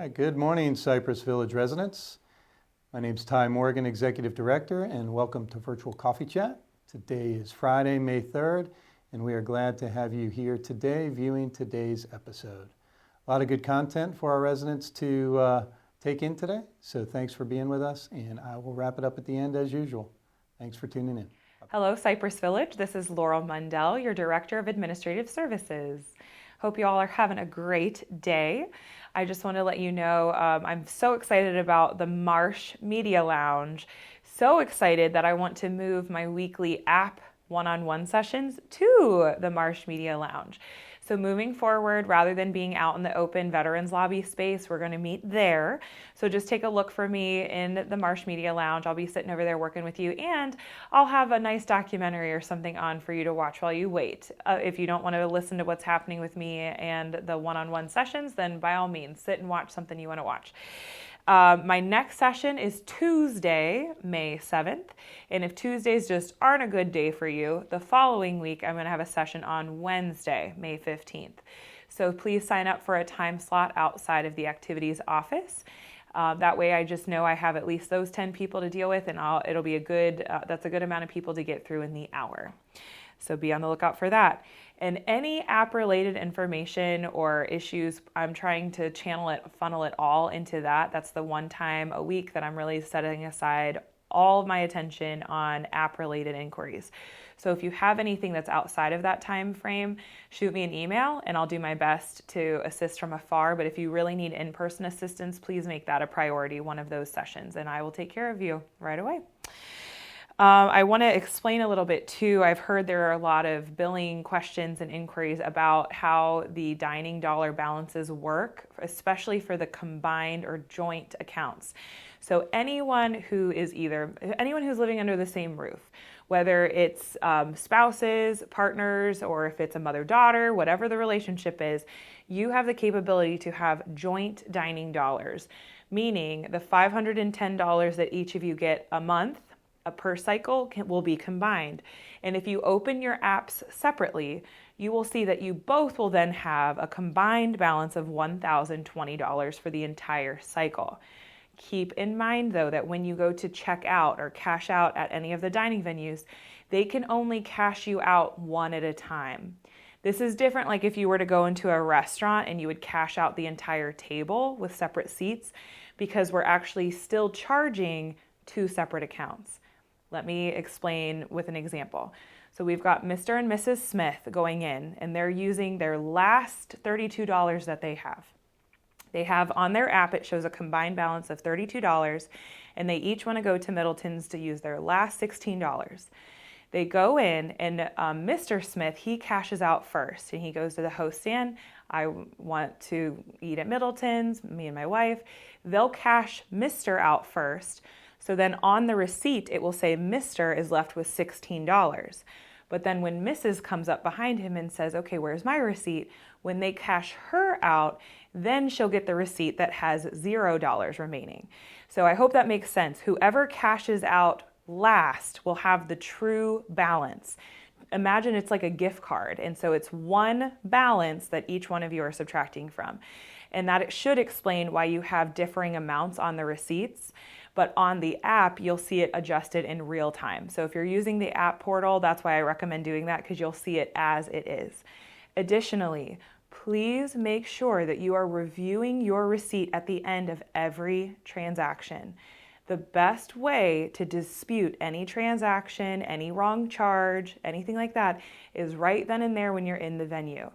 right, good morning, Cypress Village residents. My name's Ty Morgan, Executive Director, and welcome to Virtual Coffee Chat. Today is Friday, May 3rd, and we are glad to have you here today viewing today's episode. A lot of good content for our residents to take in today, so thanks for being with us, and I will wrap it up at the end as usual. Thanks for tuning in. Hello, Cypress Village. This is Laurel Mundell, your Director of Administrative Services. Hope you all are having a great day. I just want to let you know I'm so excited about the Marsh Media Lounge. So excited that I want to move my weekly app one-on-one sessions to the Marsh Media Lounge. So moving forward, rather than being out in the open Veterans Lobby space, we're going to meet there. So just take a look for me in the Marsh Media Lounge. I'll be sitting over there working with you, and I'll have a nice documentary or something on for you to watch while you wait. If you don't want to listen to what's happening with me and the one-on-one sessions, then by all means, sit and watch something you want to watch. My next session is Tuesday, May 7th. And if Tuesdays just aren't a good day for you, the following week I'm going to have a session on Wednesday, May 15th. So please sign up for a time slot outside of the activities office. That way I just know I have at least those 10 people to deal with, and it'll be that's a good amount of people to get through in the hour. So be on the lookout for that. And any app-related information or issues, I'm trying to funnel it all into that. That's the one time a week that I'm really setting aside all of my attention on app-related inquiries. So if you have anything that's outside of that time frame, shoot me an email and I'll do my best to assist from afar. But if you really need in-person assistance, please make that a priority, one of those sessions, and I will take care of you right away. I want to explain a little bit too. I've heard there are a lot of billing questions and inquiries about how the dining dollar balances work, especially for the combined or joint accounts. So anyone who's living under the same roof, whether it's spouses, partners, or if it's a mother-daughter, whatever the relationship is, you have the capability to have joint dining dollars, meaning the $510 that each of you get a month per cycle will be combined. And if you open your apps separately, you will see that you both will then have a combined balance of $1,020 for the entire cycle. Keep in mind, though, that when you go to check out or cash out at any of the dining venues, they can only cash you out one at a time. This is different like if you were to go into a restaurant and you would cash out the entire table with separate seats, because we're actually still charging two separate accounts. Let me explain with an example. So we've got Mr. and Mrs. Smith going in, and they're using their last $32 that they have. They have on their app, it shows a combined balance of $32, and they each want to go to Middleton's to use their last $16. They go in, and Mr. Smith, he cashes out first, and he goes to the host stand. I want to eat at Middleton's, me and my wife. They'll cash Mr. out first. So then on the receipt, it will say Mr. is left with $16. But then when Mrs. comes up behind him and says, okay, where's my receipt? When they cash her out, then she'll get the receipt that has $0 remaining. So I hope that makes sense. Whoever cashes out last will have the true balance. Imagine it's like a gift card. And so it's one balance that each one of you are subtracting from. And that it should explain why you have differing amounts on the receipts. But on the app, you'll see it adjusted in real time. So if you're using the app portal, that's why I recommend doing that, because you'll see it as it is. Additionally, please make sure that you are reviewing your receipt at the end of every transaction. The best way to dispute any transaction, any wrong charge, anything like that, is right then and there when you're in the venue.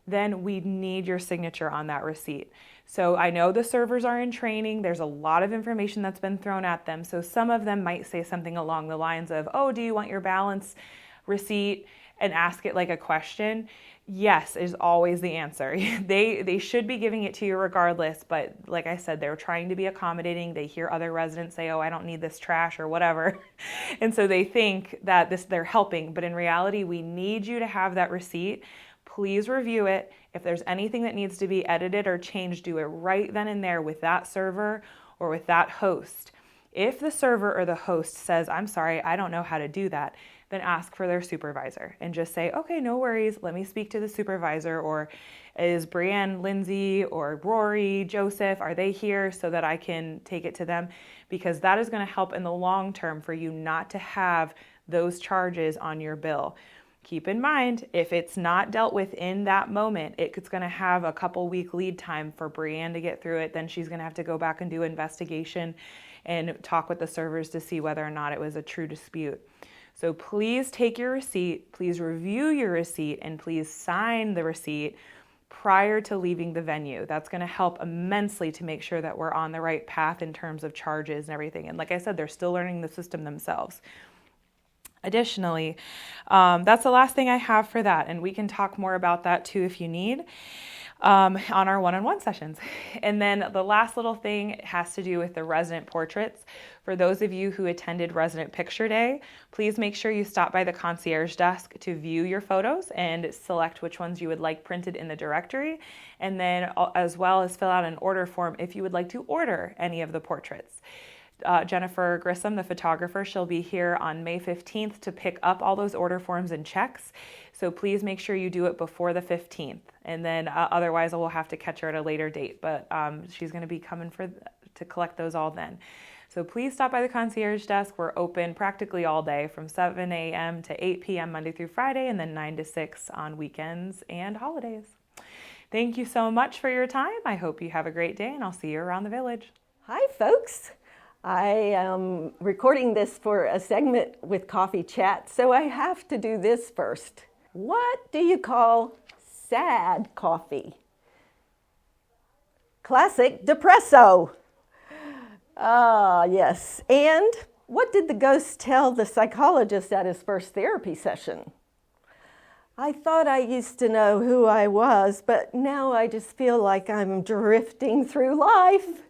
Then we need your signature on that receipt. So I know the servers are in training. There's a lot of information that's been thrown at them. So some of them might say something along the lines of, oh, do you want your balance receipt? And ask it like a question. Yes is always the answer. They should be giving it to you regardless. But like I said, they're trying to be accommodating. They hear other residents say, oh, I don't need this trash or whatever. And so they think that they're helping. But in reality, we need you to have that receipt. Please review it. If there's anything that needs to be edited or changed, do it right then and there with that server or with that host. If the server or the host says, I'm sorry, I don't know how to do that, then ask for their supervisor and just say, okay, no worries, let me speak to the supervisor, or is Brianne, Lindsay, or Rory, Joseph, are they here so that I can take it to them? Because that is going to help in the long term for you not to have those charges on your bill. Keep in mind, if it's not dealt with in that moment, it's going to have a couple week lead time for Brianne to get through it. Then she's going to have to go back and do investigation and talk with the servers to see whether or not it was a true dispute. So please take your receipt, please review your receipt, and please sign the receipt prior to leaving the venue. That's going to help immensely to make sure that we're on the right path in terms of charges and everything. And like I said, they're still learning the system themselves. Additionally, that's the last thing I have for that, and we can talk more about that too if you need on our one-on-one sessions. And then the last little thing has to do with the resident portraits. For those of you who attended Resident Picture Day, please make sure you stop by the concierge desk to view your photos and select which ones you would like printed in the directory, and then as well as fill out an order form if you would like to order any of the portraits. Jennifer Grissom, the photographer, she'll be here on May 15th to pick up all those order forms and checks. So please make sure you do it before the 15th. And then otherwise we'll have to catch her at a later date. But she's going to be coming to collect those all then. So please stop by the concierge desk. We're open practically all day from 7 a.m. to 8 p.m. Monday through Friday, and then 9 to 6 on weekends and holidays. Thank you so much for your time. I hope you have a great day, and I'll see you around the village. Hi, folks. I am recording this for a segment with Coffee Chat, so I have to do this first. What do you call sad coffee? Classic depresso. Ah, yes. And what did the ghost tell the psychologist at his first therapy session? I thought I used to know who I was, but now I just feel like I'm drifting through life.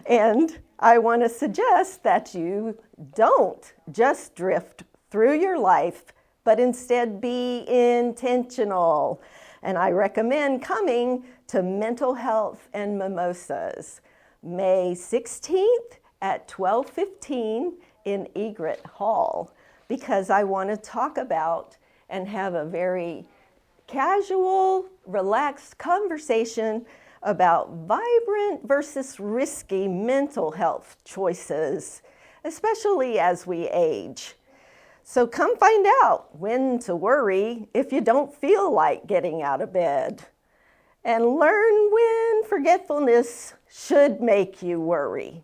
And I want to suggest that you don't just drift through your life, but instead be intentional. And I recommend coming to Mental Health and Mimosas, May 16th at 12:15 in Egret Hall, because I want to talk about and have a very casual, relaxed conversation about vibrant versus risky mental health choices, especially as we age. So come find out when to worry if you don't feel like getting out of bed, and learn when forgetfulness should make you worry.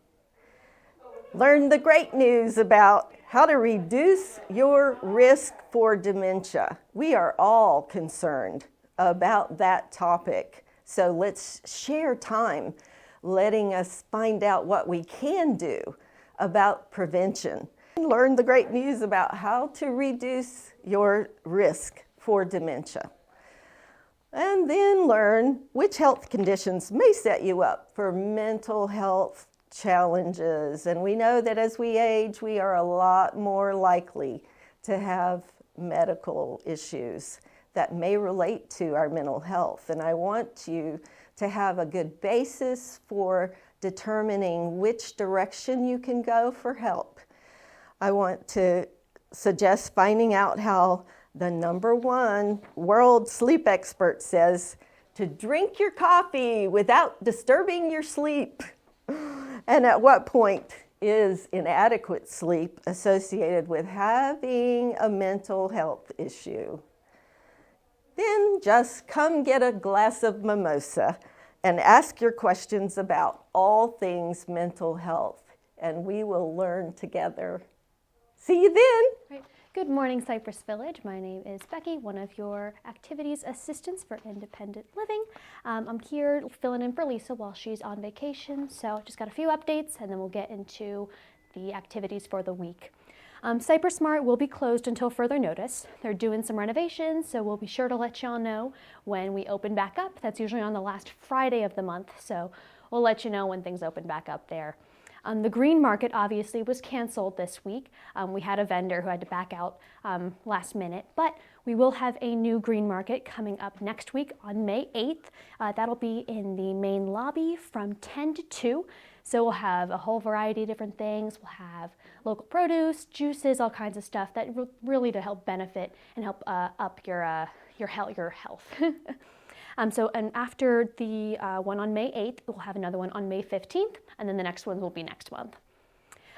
Learn the great news about how to reduce your risk for dementia. We are all concerned about that topic. So let's share time letting us find out what we can do about prevention. Learn the great news about how to reduce your risk for dementia. And then learn which health conditions may set you up for mental health challenges. And we know that as we age, we are a lot more likely to have medical issues that may relate to our mental health. And I want you to have a good basis for determining which direction you can go for help. I want to suggest finding out how the #1 world sleep expert says to drink your coffee without disturbing your sleep. And at what point is inadequate sleep associated with having a mental health issue? Then just come get a glass of mimosa and ask your questions about all things mental health, and we will learn together. See you then. Right. Good morning, Cypress Village. My name is Becky, one of your activities assistants for independent living. I'm here filling in for Lisa while she's on vacation, so just got a few updates, and then we'll get into the activities for the week. Cypress Smart will be closed until further notice. They're doing some renovations, so we'll be sure to let y'all know when we open back up. That's usually on the last Friday of the month, so we'll let you know when things open back up there. The Green Market obviously was canceled this week. We had a vendor who had to back out last minute, but we will have a new Green Market coming up next week on May 8th. That'll be in the main lobby from 10 to 2. So we'll have a whole variety of different things. We'll have local produce, juices, all kinds of stuff that really to help benefit and help up your health. And after the one on May 8th, we'll have another one on May 15th, and then the next one will be next month.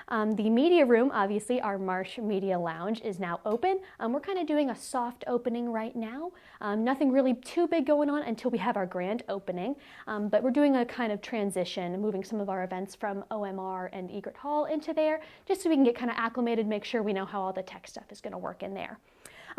The media room, obviously, our Marsh Media Lounge is now open. We're kind of doing a soft opening right now. Nothing really too big going on until we have our grand opening. But we're doing a kind of transition, moving some of our events from OMR and Egret Hall into there, just so we can get kind of acclimated, make sure we know how all the tech stuff is going to work in there.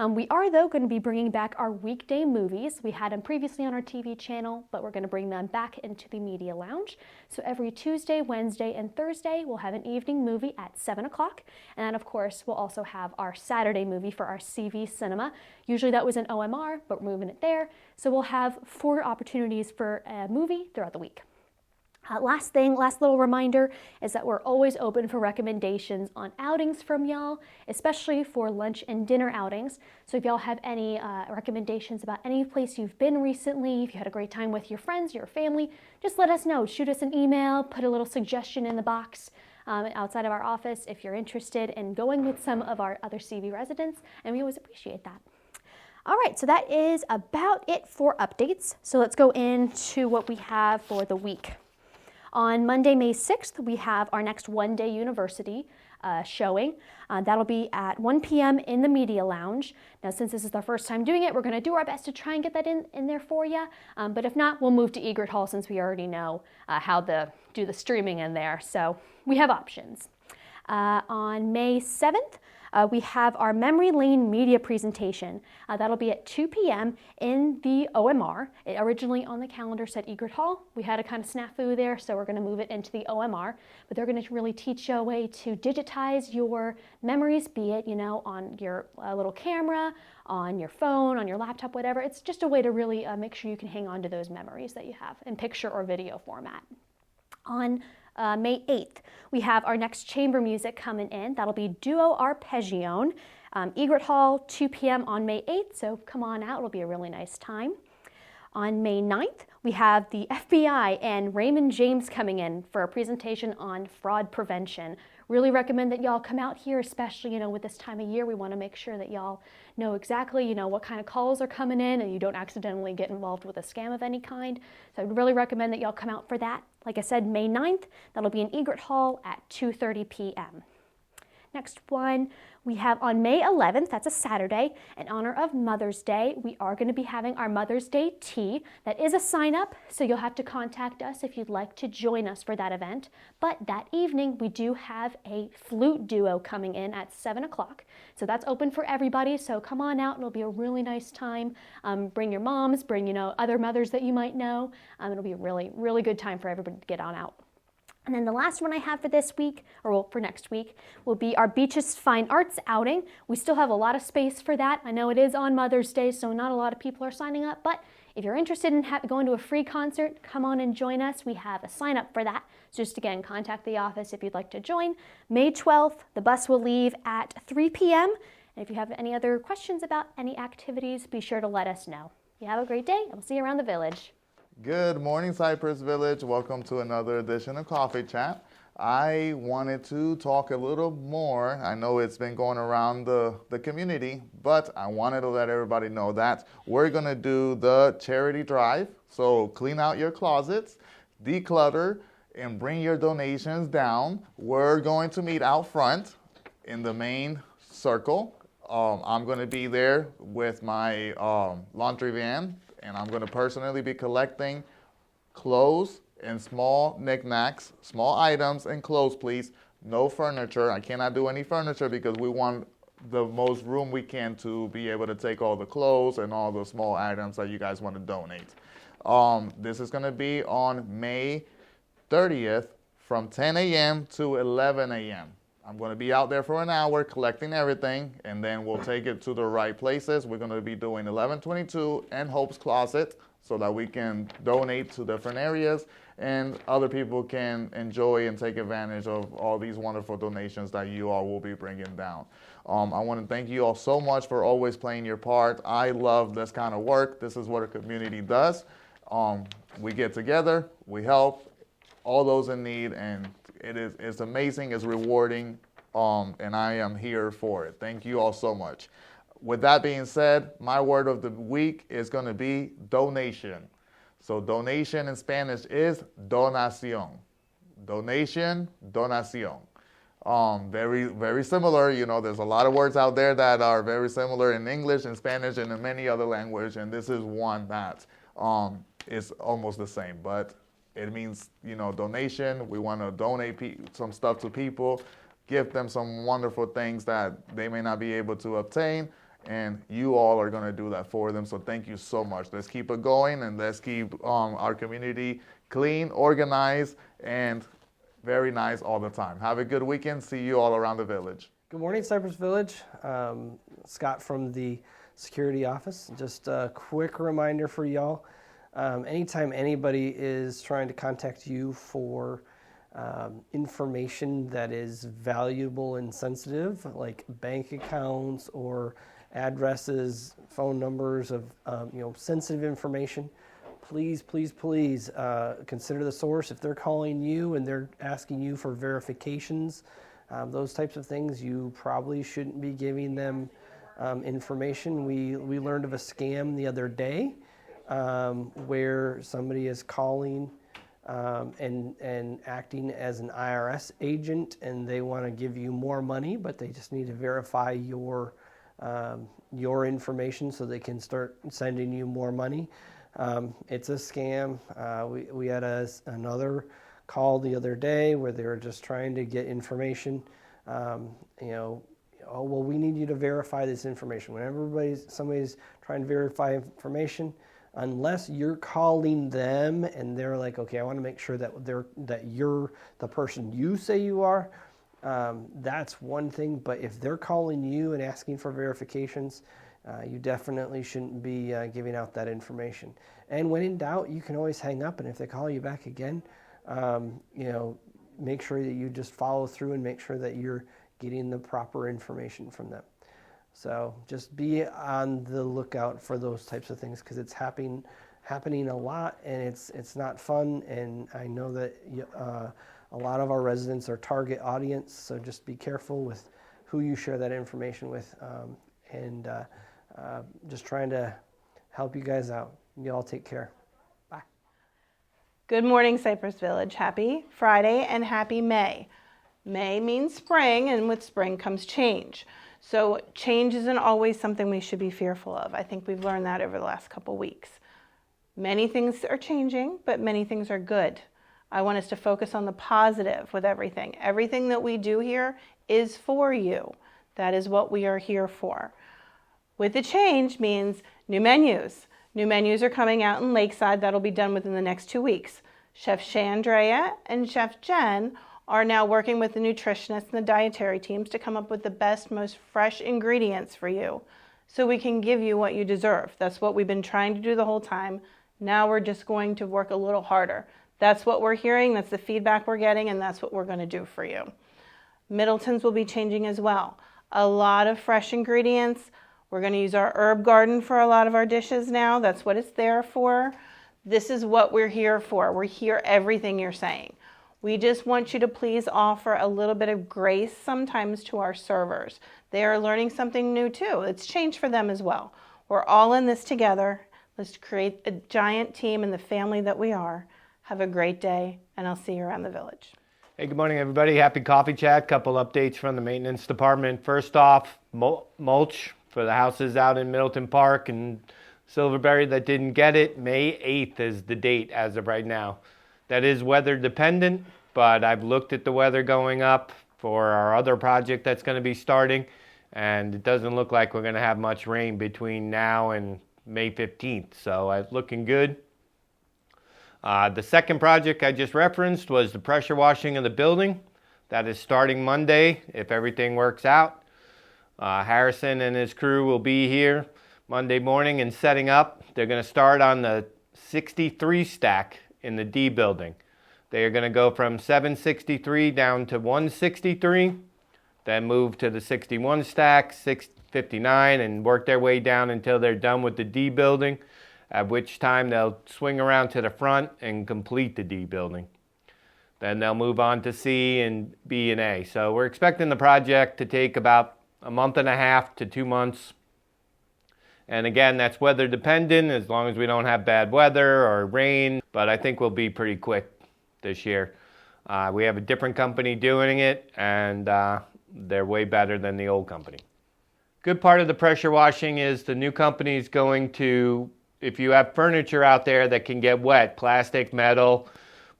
We are, though, going to be bringing back our weekday movies. We had them previously on our TV channel, but we're going to bring them back into the Media Lounge. So every Tuesday, Wednesday, and Thursday, we'll have an evening movie at 7 o'clock. And then, of course, we'll also have our Saturday movie for our CV Cinema. Usually that was in OMR, but we're moving it there. So we'll have 4 opportunities for a movie throughout the week. Last little reminder is that we're always open for recommendations on outings from y'all, especially for lunch and dinner outings. So if y'all have any recommendations about any place you've been recently, if you had a great time with your friends, your family, just let us know. Shoot us an email, put a little suggestion in the box outside of our office if you're interested in going with some of our other CV residents, and we always appreciate that. All right, so that is about it for updates. So let's go into what we have for the week. On Monday, May 6th, we have our next One Day University showing. That'll be at 1 p.m. in the Media Lounge. Now, since this is our first time doing it, we're going to do our best to try and get that in there for you. But if not, we'll move to Egret Hall since we already know how to do the streaming in there. So we have options. On May 7th, we have our Memory Lane media presentation. That'll be at 2 p.m. in the OMR. It originally on the calendar said Egret Hall. We had a kind of snafu there, so we're going to move it into the OMR. But they're going to really teach you a way to digitize your memories, be it, on your little camera, on your phone, on your laptop, whatever. It's just a way to really make sure you can hang on to those memories that you have in picture or video format. On May 8th, we have our next chamber music coming in. That'll be Duo Arpeggione, Egret Hall, 2 p.m. on May 8th, so come on out. It'll be a really nice time. On May 9th, we have the FBI and Raymond James coming in for a presentation on fraud prevention. Really recommend that y'all come out here, especially, with this time of year. We want to make sure that y'all know exactly, what kind of calls are coming in and you don't accidentally get involved with a scam of any kind. So I would really recommend that y'all come out for that. Like I said, May 9th, that'll be in Egret Hall at 2:30 p.m. Next one, we have on May 11th, that's a Saturday, in honor of Mother's Day, we are going to be having our Mother's Day tea. That is a sign-up, so you'll have to contact us if you'd like to join us for that event. But that evening, we do have a flute duo coming in at 7 o'clock. So that's open for everybody, so come on out. It'll be a really nice time. Bring your moms, bring, other mothers that you might know. It'll be a really, really good time for everybody to get on out. And then the last one I have for this week, for next week, will be our Beaches Fine Arts outing. We still have a lot of space for that. I know it is on Mother's Day, so not a lot of people are signing up, but if you're interested in going to a free concert, come on and join us. We have a sign up for that. So just again, contact the office if you'd like to join. May 12th, the bus will leave at 3 p.m. And if you have any other questions about any activities, be sure to let us know. You have a great day, and we'll see you around the village. Good morning, Cypress Village. Welcome to another edition of Coffee Chat. I wanted to talk a little more. I know it's been going around the community, but I wanted to let everybody know that we're going to do the charity drive. So clean out your closets, declutter, and bring your donations down. We're going to meet out front in the main circle. I'm going to be there with my laundry van. And I'm going to personally be collecting clothes and small knickknacks, small items and clothes, please. No furniture. I cannot do any furniture because we want the most room we can to be able to take all the clothes and all the small items that you guys want to donate. This is going to be on May 30th from 10 a.m. to 11 a.m. I'm going to be out there for an hour collecting everything, and then we'll take it to the right places. We're going to be doing 1122 and Hope's Closet so that we can donate to different areas and other people can enjoy and take advantage of all these wonderful donations that you all will be bringing down. I want to thank you all so much for always playing your part. I love this kind of work. This is what a community does. We get together, we help, all those in need, and it's amazing, it's rewarding, and I am here for it. Thank you all so much. With that being said, my word of the week is going to be donation. So donation in Spanish is donación. Donation, donación. Very, very similar. You know, there's a lot of words out there that are very similar in English, in Spanish, and in many other languages, and this is one that is almost the same, but it means, you know, donation. We want to donate some stuff to people, give them some wonderful things that they may not be able to obtain, and you all are going to do that for them. So thank you so much. Let's keep it going, and let's keep our community clean, organized, and very nice all the time. Have a good weekend. See you all around the village. Good morning, Cypress Village. Scott from the security office. Just a quick reminder for y'all. Anytime anybody is trying to contact you for information that is valuable and sensitive, like bank accounts or addresses, phone numbers of sensitive information, please consider the source. If they're calling you and they're asking you for verifications, those types of things, you probably shouldn't be giving them information. We learned of a scam the other day where somebody is calling and acting as an IRS agent, and they want to give you more money, but they just need to verify your information so they can start sending you more money. It's a scam. We had another call the other day where they were just trying to get information. Oh, well, we need you to verify this information. When somebody's trying to verify information, unless you're calling them and they're like, okay, I want to make sure that you're the person you say you are, that's one thing. But if they're calling you and asking for verifications, you definitely shouldn't be giving out that information. And when in doubt, you can always hang up, and if they call you back again, make sure that you just follow through and make sure that you're getting the proper information from them. So just be on the lookout for those types of things, because it's happening a lot, and it's not fun. And I know that a lot of our residents are target audience, so just be careful with who you share that information with, and just trying to help you guys out. You all take care. Bye. Good morning, Cypress Village. Happy Friday and happy May. May means spring, and with spring comes change. So change isn't always something we should be fearful of. I think we've learned that over the last couple weeks. Many things are changing, but many things are good. I want us to focus on the positive with everything. Everything that we do here is for you. That is what we are here for. With the change means new menus. New menus are coming out in Lakeside. That'll be done within the next 2 weeks. Chef Chandrea and Chef Jen are now working with the nutritionists and the dietary teams to come up with the best, most fresh ingredients for you so we can give you what you deserve. That's what we've been trying to do the whole time. Now we're just going to work a little harder. That's what we're hearing, that's the feedback we're getting, and that's what we're going to do for you. Middleton's will be changing as well. A lot of fresh ingredients. We're going to use our herb garden for a lot of our dishes now. That's what it's there for. This is what we're here for. We hear everything you're saying. We just want you to please offer a little bit of grace sometimes to our servers. They are learning something new too. It's change for them as well. We're all in this together. Let's create a giant team in the family that we are. Have a great day, and I'll see you around the village. Hey, good morning, everybody. Happy Coffee Chat. Couple updates from the maintenance department. First off, mulch for the houses out in Middleton Park and Silverberry that didn't get it. May 8th is the date as of right now. That is weather dependent, but I've looked at the weather going up for our other project that's going to be starting, and it doesn't look like we're going to have much rain between now and May 15th, so it's looking good. The second project I just referenced was the pressure washing of the building. That is starting Monday if everything works out. Harrison and his crew will be here Monday morning and setting up. They're going to start on the 63 stack in the D building. They are going to go from 763 down to 163, then move to the 61 stack, 659, and work their way down until they're done with the D building, at which time they'll swing around to the front and complete the D building. Then they'll move on to C and B and A. So we're expecting the project to take about a month and a half to 2 months. And again, that's weather dependent as long as we don't have bad weather or rain. But I think we'll be pretty quick this year. We have a different company doing it, and they're way better than the old company. Good part of the pressure washing is the new company is going to, if you have furniture out there that can get wet, plastic, metal,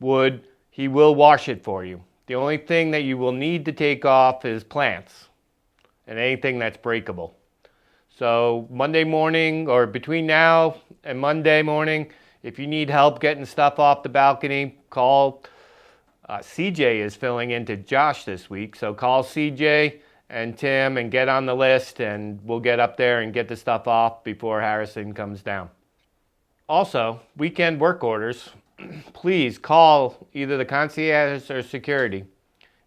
wood, he will wash it for you. The only thing that you will need to take off is plants and anything that's breakable. So Monday morning, or between now and Monday morning, if you need help getting stuff off the balcony, call. CJ is filling in to Josh this week, so call CJ and Tim and get on the list, and we'll get up there and get the stuff off before Harrison comes down. Also, weekend work orders, please call either the concierge or security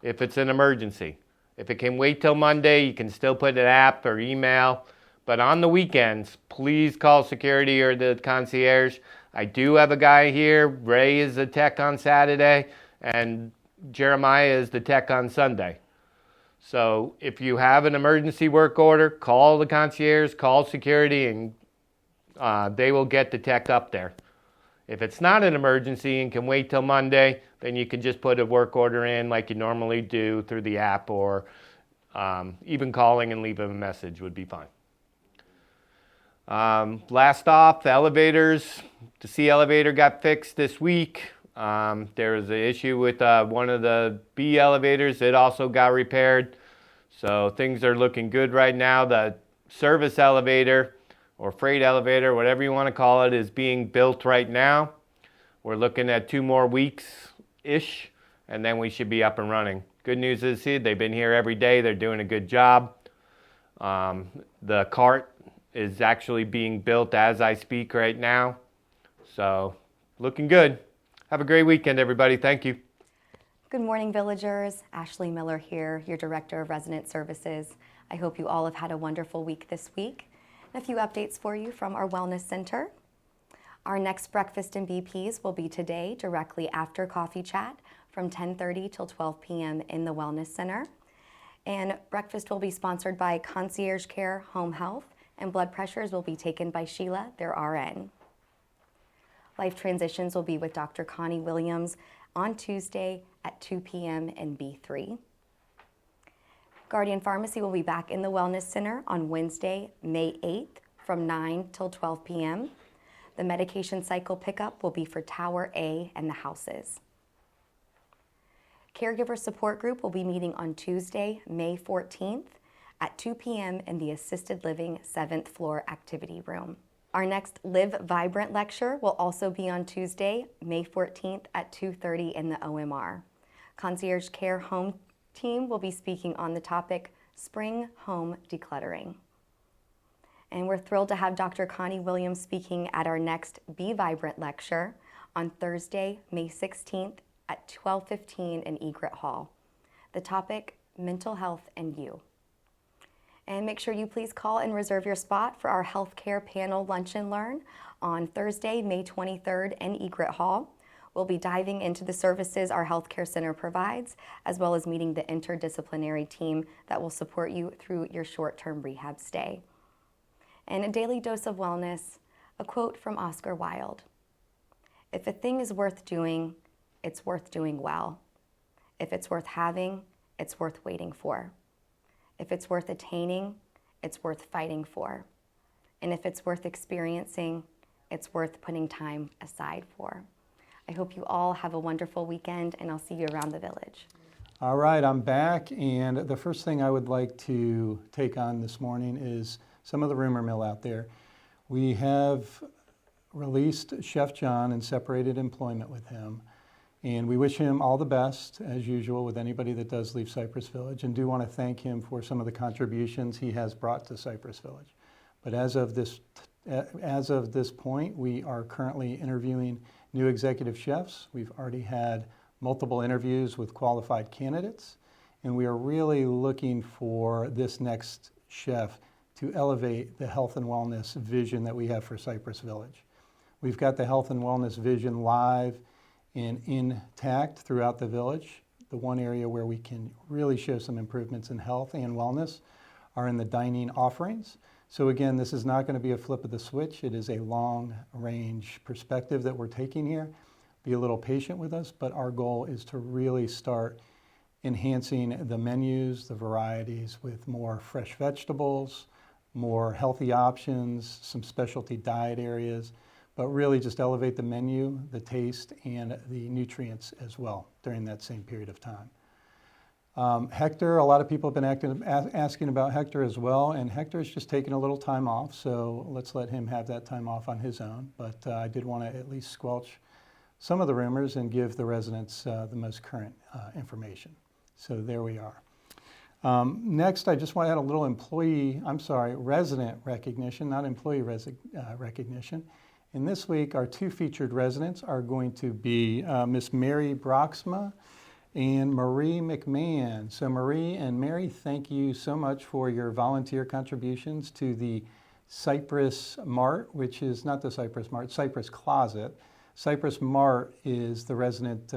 if it's an emergency. If it can wait till Monday, you can still put an app or email. But on the weekends, please call security or the concierge. I do have a guy here. Ray is the tech on Saturday, and Jeremiah is the tech on Sunday. So if you have an emergency work order, call the concierge, call security, and they will get the tech up there. If it's not an emergency and can wait till Monday, then you can just put a work order in like you normally do through the app, or even calling and leaving a message would be fine. Last off, the elevators. The C elevator got fixed this week. There was an issue with one of the B elevators. It also got repaired. So things are looking good right now. The service elevator or freight elevator, whatever you want to call it, is being built right now. We're looking at 2 more weeks-ish, and then we should be up and running. Good news is they've been here every day. They're doing a good job. The cart is actually being built as I speak right now. So looking good. Have a great weekend, everybody. Thank you. Good morning, villagers. Ashley Miller here, your Director of Resident Services. I hope you all have had a wonderful week this week. A few updates for you from our Wellness Center. Our next breakfast and BPs will be today, directly after Coffee Chat, from 10:30 till 12 p.m. in the Wellness Center. And breakfast will be sponsored by Concierge Care Home Health, and blood pressures will be taken by Sheila, their RN. Life Transitions will be with Dr. Connie Williams on Tuesday at 2 p.m. in B3. Guardian Pharmacy will be back in the Wellness Center on Wednesday, May 8th from 9 till 12 p.m. The medication cycle pickup will be for Tower A and the houses. Caregiver Support Group will be meeting on Tuesday, May 14th at 2 p.m. in the Assisted Living 7th floor activity room. Our next Live Vibrant lecture will also be on Tuesday, May 14th at 2:30 in the OMR. Concierge Care Home Team will be speaking on the topic Spring Home Decluttering. And we're thrilled to have Dr. Connie Williams speaking at our next Be Vibrant lecture on Thursday, May 16th at 12:15 in Egret Hall. The topic, Mental Health and You. And make sure you please call and reserve your spot for our healthcare panel lunch and learn on Thursday, May 23rd in Egret Hall. We'll be diving into the services our healthcare center provides, as well as meeting the interdisciplinary team that will support you through your short-term rehab stay. And a daily dose of wellness, a quote from Oscar Wilde. If a thing is worth doing, it's worth doing well. If it's worth having, it's worth waiting for. If it's worth attaining, it's worth fighting for. And if it's worth experiencing, it's worth putting time aside for. I hope you all have a wonderful weekend, and I'll see you around the village. All right, I'm back, and the first thing I would like to take on this morning is some of the rumor mill out there. We have released Chef John and separated employment with him, and we wish him all the best, as usual, with anybody that does leave Cypress Village, and do want to thank him for some of the contributions he has brought to Cypress Village. But as of this point, we are currently interviewing new executive chefs. We've already had multiple interviews with qualified candidates, and we are really looking for this next chef to elevate the health and wellness vision that we have for Cypress Village. We've got the health and wellness vision live, and intact throughout the village. The one area where we can really show some improvements in health and wellness are in the dining offerings. So again, this is not going to be a flip of the switch. It is a long-range perspective that we're taking here. Be a little patient with us, but our goal is to really start enhancing the menus, the varieties with more fresh vegetables, more healthy options, some specialty diet areas, but really just elevate the menu, the taste, and the nutrients as well during that same period of time. Hector, a lot of people have been asking about Hector as well, and Hector's just taking a little time off, so let's let him have that time off on his own. But I did want to at least squelch some of the rumors and give the residents the most current information. So there we are. Next, I just want to add a little resident recognition, not employee recognition. And this week, our two featured residents are going to be Miss Mary Broxma and Marie McMahon. So Marie and Mary, thank you so much for your volunteer contributions to the Cypress Mart, which is not the Cypress Mart, Cypress Closet. Cypress Mart is the resident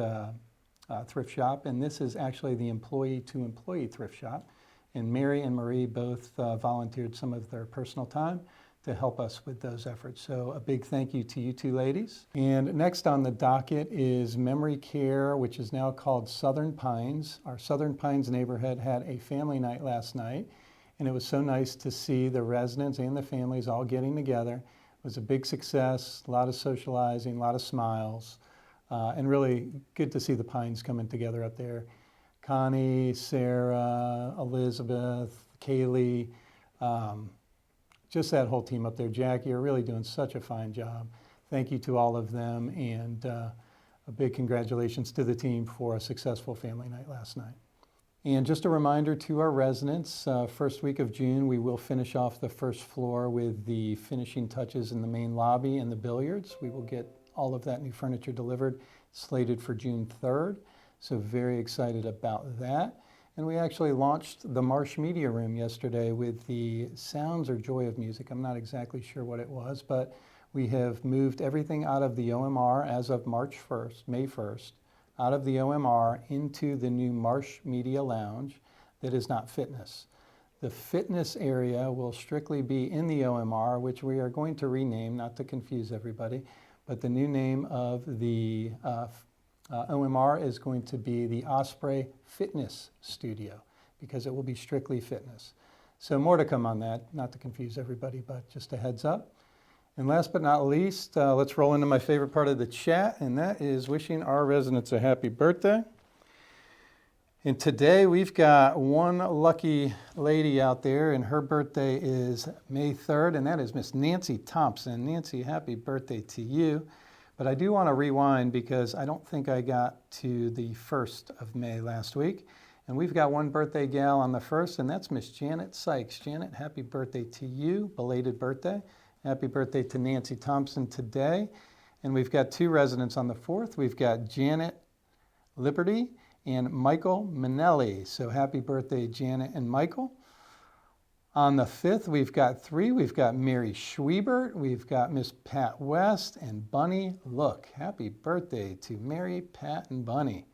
thrift shop, and this is actually the employee-to-employee thrift shop. And Mary and Marie both volunteered some of their personal time to help us with those efforts. So a big thank you to you two ladies. And next on the docket is Memory Care, which is now called Southern Pines. Our Southern Pines neighborhood had a family night last night, and it was so nice to see the residents and the families all getting together. It was a big success, a lot of socializing, a lot of smiles, and really good to see the Pines coming together up there. Connie, Sarah, Elizabeth, Kaylee, just that whole team up there. Jackie, you're really doing such a fine job. Thank you to all of them, and a big congratulations to the team for a successful family night last night. And just a reminder to our residents, first week of June, we will finish off the first floor with the finishing touches in the main lobby and the billiards. We will get all of that new furniture delivered, slated for June 3rd. So very excited about that. And we actually launched the Marsh Media Room yesterday with the Sounds or Joy of Music. I'm not exactly sure what it was, but we have moved everything out of the OMR as of May 1st, out of the OMR into the new Marsh Media Lounge that is not fitness. The fitness area will strictly be in the OMR, which we are going to rename, not to confuse everybody, but the new name of the OMR is going to be the Osprey Fitness Studio, because it will be strictly fitness. So more to come on that, not to confuse everybody, but just a heads up. And last but not least, let's roll into my favorite part of the chat, and that is wishing our residents a happy birthday. And today we've got one lucky lady out there, and her birthday is May 3rd, and that is Miss Nancy Thompson. Nancy, happy birthday to you. But I do want to rewind because I don't think I got to the 1st of May last week. And we've got one birthday gal on the 1st, and that's Miss Janet Sykes. Janet, happy birthday to you, belated birthday. Happy birthday to Nancy Thompson today. And we've got two residents on the 4th. We've got Janet Liberty and Michael Minelli. So happy birthday, Janet and Michael. On the 5th, we've got three. We've got Mary Schwiebert, we've got Miss Pat West, and Bunny Look. Happy birthday to Mary, Pat, and Bunny.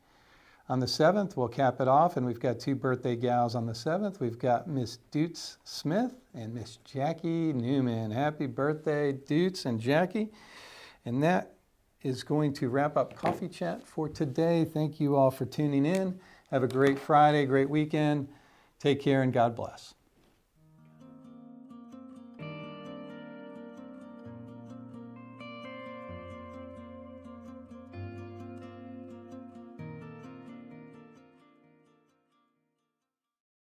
On the 7th, we'll cap it off, and we've got two birthday gals on the 7th. We've got Miss Dutz Smith and Miss Jackie Newman. Happy birthday, Dutz and Jackie. And that is going to wrap up Coffee Chat for today. Thank you all for tuning in. Have a great Friday, great weekend. Take care, and God bless.